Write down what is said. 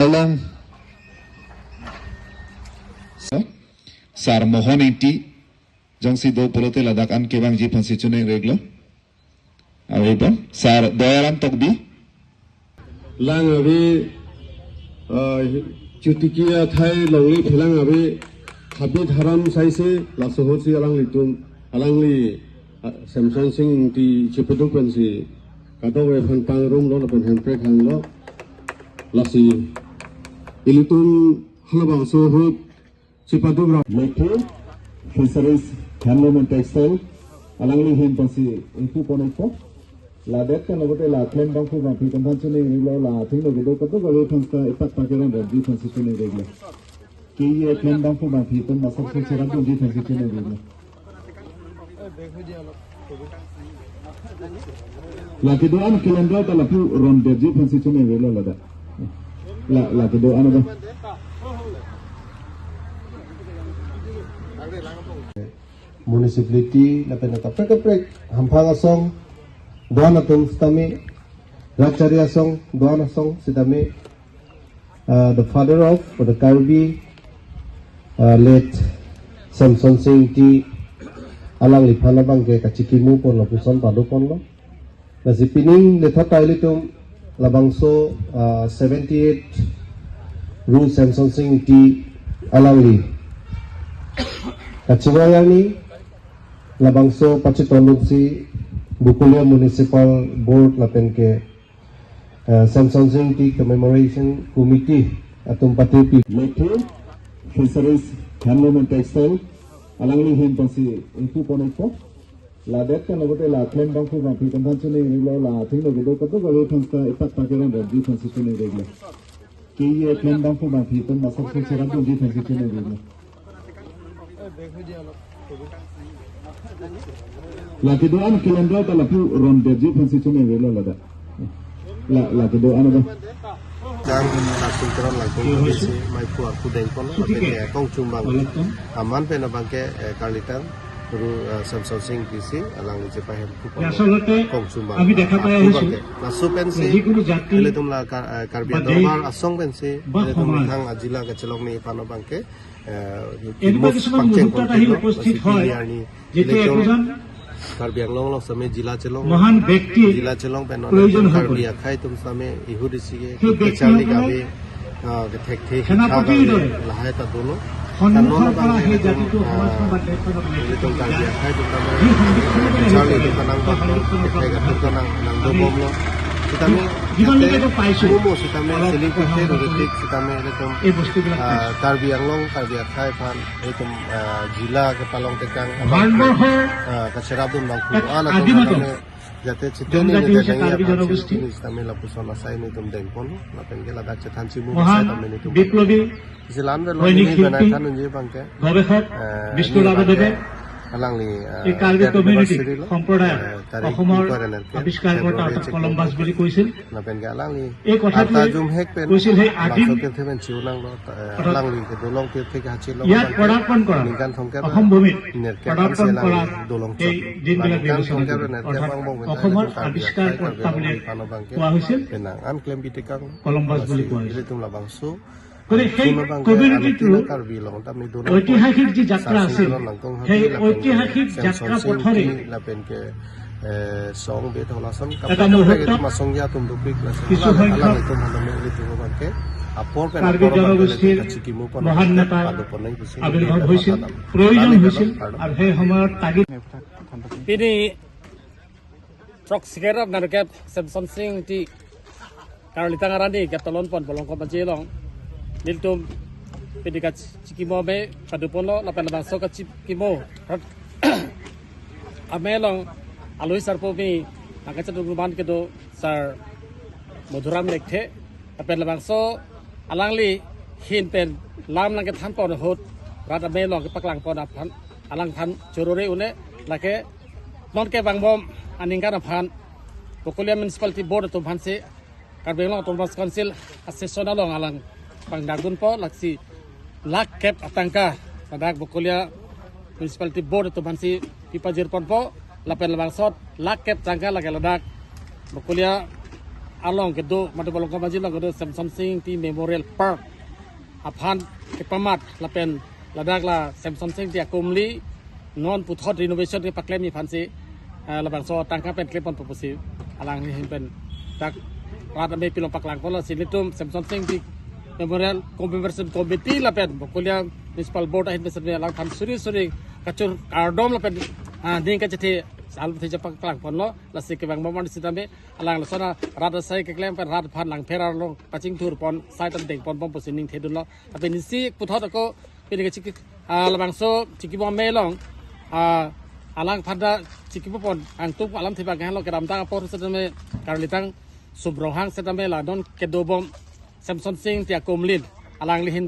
Alang Sar Mohon Inti Jongsi do Pulote Ladakan Kebang Jipan Sichune Reglo Awibon Sar Doyaram Tokbi Lang Avi Chutikia Thai Longli Pilang Avi Habit Haram Saisi Lasohosi Alang Litum Alangli Samson Sing di Chiputukansi Katawe Pang Room Lo Pen Handbrake Hanglo Lasi Ilitum Halabang Sohut Chipatum Later Fisheries Handloom and Textile Alangli Him Pasi Infu Poneko La Detta Logote La Clem Banku Vapi Convention Reglo La Tino Vido Kato Galo Pansta Ipat Pakiran Di Transition Reglo Ki Clem Banku Vapi Ton Masak Seran Di Transition Reglo La kedoan calendar ta lapu ron derji transition Reglo Lada La kedoan ada Municipality na pinaka-prek hampanga song doan atong sitami Racharia song doan song sitami the father of the Karbi late Samson Singh T alang lipana bangke kacikimu pon lapuson padu pon lo na si pining letha tailitum labangso 78 Ru Samson Singh T alang li Kacingayani Labangso Pachitonunsi Bukulia Municipal Board Lapen ke Samson Singh T Commemoration Committee Atum Patipi Later Fisheries Handloom and Textile Alangli Him Pasi Infu Poneko La Detta Logote La Clem Banku Vapi Convention Reglo La Tino Vido Kato Galo Pansta Ipat Pakiran Di Transition Reglo Ki Clem Banku Vapi Ton Masak Seran Di Transition Reglo La kedoan calendar ta lapu ron derji transition Reglo Lada La kedoan ada Kang Nasunteron Langkong Bisi Maipu Aku Dengkon Lapen Kong Cumbang Aman Pena Bangke Kalitan Guru Samson Singh PC Alang Lijepahem Kupon Kong Cumbang আমি দেখা পাই আহিছো Nasu Pensi যিকোনো জাতি Ile tumla Karbi Adormar Asong Pensi Ile tum Thang Ajila Kachelong Ni Pano Bangke এনেকুৱা কিছুমান মুহূৰ্তত আহি উপস্থিত হয় যেতে একজন Karbi Anglong Long Same Jila Chelong মহান ব্যক্তি Jila Chelong Penon প্রয়োজন হয় Karbi Akhai tum Same Ihudi Sige সেই Kechali ব্যক্তিসকলে Gabe Thek Thek সেনাপতিৰ দৰে Lahai Ta Dolo সন্মুখৰ পৰা সেই জাতিটো সমাজখন বা দেশখনক Ile tum Karbi Akhai tum এই Same সংবিধানখনে Kechali tum Kanang Thek Thek Kanang Nang Dobom Lo Sitame জীৱনলৈকেতো পাইছো Mumo Sitame Seling Kuthe Rodetik Sitame Ile tum এই বস্তুবিলাক পাইছো Karbi Anglong Karbi Akhai Pan Ile tum Jila ke Palong Tekang ভাৰতবৰ্ষৰ Kacherabun Bangku এক Ana আদিমত Jate Chitene জনজাতি হৈছে কাৰ্বি জনগোষ্ঠী Sitame Lapuson Asai ni tum Dengpon Lapen Gela Dak Chetan Chimu মহান Sitame ni tum বিপ্লৱী Silan Ve দৈনিক Loni শিল্পী Benai Thanun Je Bangke গৱেষক বিষ্ণুৰামদেৱে Alangli এই কাৰ্বি কমিউনিটি সম্প্ৰদায় অসমৰ আৱিষ্কাৰ কৰা কলম্বাছ বুলি কৈছিল Lapen Ge Alangli এই কথাটোৱে Jum Hek Pen কৈছিল সেই আদিম Langsung Themen Chiunang Lo Alangli ke Dolong Tir Thek Hachilo ইয়াত পদাৰ্পণ কৰা Ningkan Thongker অসম ভূমিত Nerke পদাৰ্পণ Selang কৰা Dolong এই দিনবিলাক Ningkan বিবেচনা Thongker কৰি Nerke অৰ্থাৎ Bang Bong অসমৰ আৱিষ্কাৰ কৰ্তা বুলি কোৱা হৈছিল Penangan Klem Bitikang কলম্বাছ বুলি কোৱা হৈছিল Ile tum Labangsu গতিকে সেই কমিউনিটিটোৰ ঐতিহাসিক যি যাত্ৰা আছিল সেই ঐতিহাসিক যাত্ৰা পথৰে এটা মুহূৰ্তত কিছু সংখ্যক কাৰ্বি জনগোষ্ঠীৰ মহান নেতাৰ আৱিৰ্ভাৱ হৈছিল প্ৰয়োজন হৈছিল আৰু সেই সময়ত তাগিদ Pini trok sikerap na rekap Samson Singh ti Karolita ngarani katalon pon bolong ko panjilong niltum pini kat cikimo be padupon lo lapan labang so kat cikimo amelong aloi sarpo mi angkat satu ruban kedo sar Madhuram lekhe lapan labang so alangli hin pen lam nang ke than pon hot rat amelong ke paklang pon aphan alang than jorore une lake non ke bangbom aningkan aphan Bukulia Municipality Board tu phanse Karbi Anglong Autonomous Council assession along alang pangdagun po laksi lak kep atangka sadak Bukulia Municipality Board tu phanse pipa jirpon po lapen labang sot lak kep tangka lake ladak Bukulia along ke do mata balong kamaji long ke do Samson Singh ti Memorial Park apan ke pamat lapen ladak la Samson Singh ti akumli non puthot renovation ke paklem ni phansi labang so tangka pen klipon proposal alang ni pen tak rat ambe pilong paklang pola silitum Samson Singh ti Memorial Commemoration Committee lapen bokulia municipal board ahin besarnya alang phan suri kacur kardom lapen ding ka jati al thi japak klang ponlo la sik bang momon sidame alang la sona rat sai ke klem pen rat phan lang ferar long paching thur pon sai tam deng pon pom posining thedun lo tapi nisi puthot ko pin ke chik labang so chiki bom melong alang phada chiki pon ang tuk alam thiba gan lo keram ta por sedame karlitang subrohang sedame la don kedobom Samson Singh tia komlin alang lihin